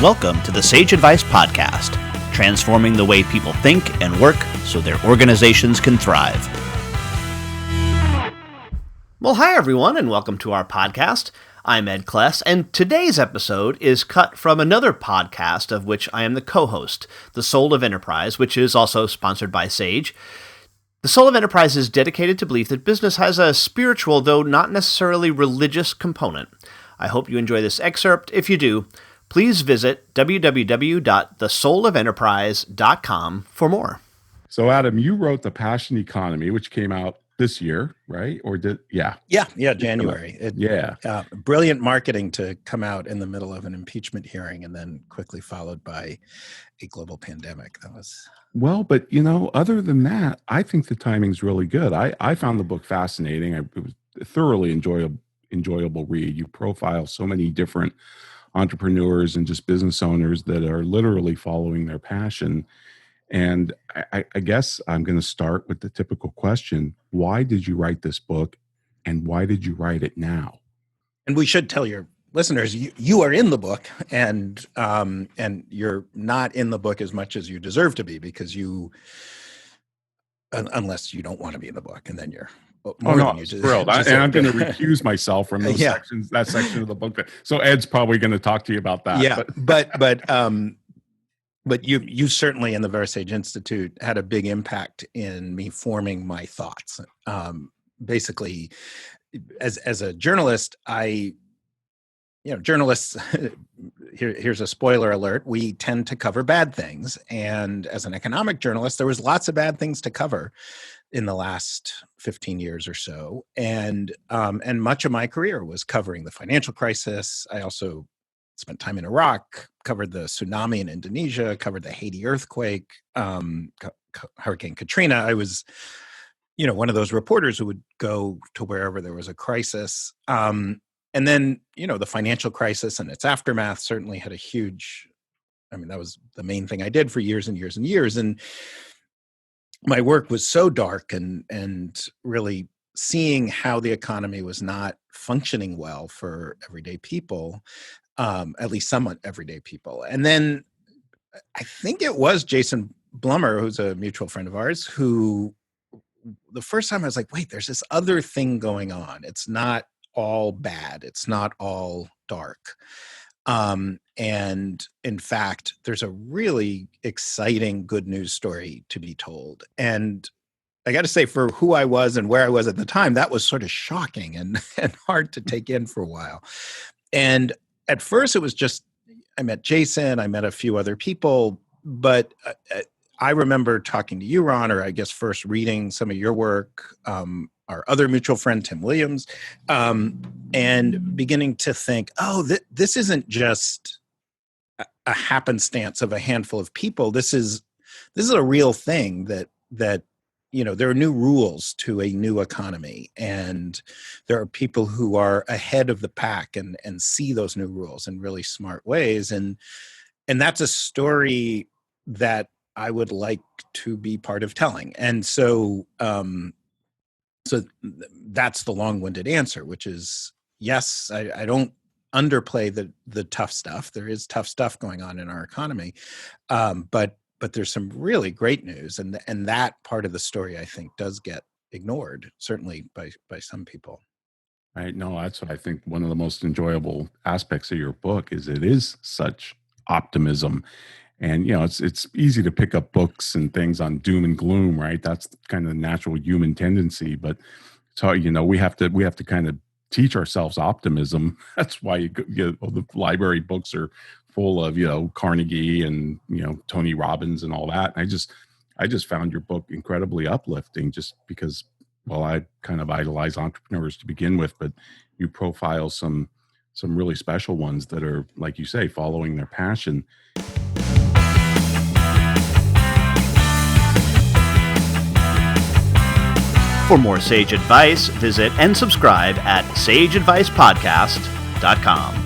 Welcome to the Sage Advice Podcast, transforming the way people think and work so their organizations can thrive. Well, hi everyone, and welcome to our podcast. I'm Ed Kless, and today's episode is cut from another podcast of which I am the co-host, The Soul of Enterprise, which is also sponsored by Sage. The Soul of Enterprise is dedicated to belief that business has a spiritual, though not necessarily religious, component. I hope you enjoy this excerpt. If you do, please visit www.thesoulofenterprise.com for more. So, Adam, you wrote The Passion Economy, which came out this year, right? Or did, Yeah, January. Brilliant marketing to come out in the middle of an impeachment hearing and then quickly followed by a global pandemic. That was... Well, but, other than that, I think the timing's really good. I found the book fascinating. It was a thoroughly enjoyable read. You profile so many different entrepreneurs and just business owners that are literally following their passion. And I guess I'm going to start with the typical question. Why did you write this book, and why did you write it now? And we should tell your listeners, you are in the book, and you're not in the book as much as you deserve to be, because unless you don't want to be in the book, and then you're more than you thrilled. And I'm going to recuse myself from those sections, that section of the book. So Ed's probably going to talk to you about that. Yeah, but you certainly in the VeraSage Institute had a big impact in me forming my thoughts. Basically, as a journalist, journalists, here's a spoiler alert, we tend to cover bad things. And as an economic journalist, there was lots of bad things to cover in the last 15 years or so. And much of my career was covering the financial crisis. I also spent time in Iraq, covered the tsunami in Indonesia, covered the Haiti earthquake, Hurricane Katrina. I was, one of those reporters who would go to wherever there was a crisis. And then, the financial crisis and its aftermath certainly had a huge, that was the main thing I did for years and years and years. And my work was so dark and really seeing how the economy was not functioning well for everyday people, at least somewhat everyday people. And then I think it was Jason Blummer, who's a mutual friend of ours, who the first time I was like, wait, there's this other thing going on. It's not all bad. It's not all dark. And in fact, there's a really exciting good news story to be told. And I got to say, for who I was and where I was at the time, that was sort of shocking and hard to take in for a while. And at first it was just, I met Jason, I met a few other people, but I remember talking to you, Ron, or I guess first reading some of your work, our other mutual friend, Tim Williams, and beginning to think, this isn't just a happenstance of a handful of people. This is a real thing that there are new rules to a new economy, and there are people who are ahead of the pack and see those new rules in really smart ways. And that's a story that I would like to be part of telling. And so that's the long-winded answer, which is, yes, I don't underplay the tough stuff. There is tough stuff going on in our economy. But there's some really great news. And that part of the story, I think, does get ignored, certainly by some people. Right. No, that's what I think one of the most enjoyable aspects of your book is it is such optimism. And, it's easy to pick up books and things on doom and gloom, right? That's kind of the natural human tendency. But so, we have to kind of teach ourselves optimism. That's why the library books are full of, Carnegie and, Tony Robbins and all that. And I just found your book incredibly uplifting just because, well, I kind of idolize entrepreneurs to begin with, but you profile some really special ones that are, like you say, following their passion. For more Sage advice, visit and subscribe at sageadvicepodcast.com.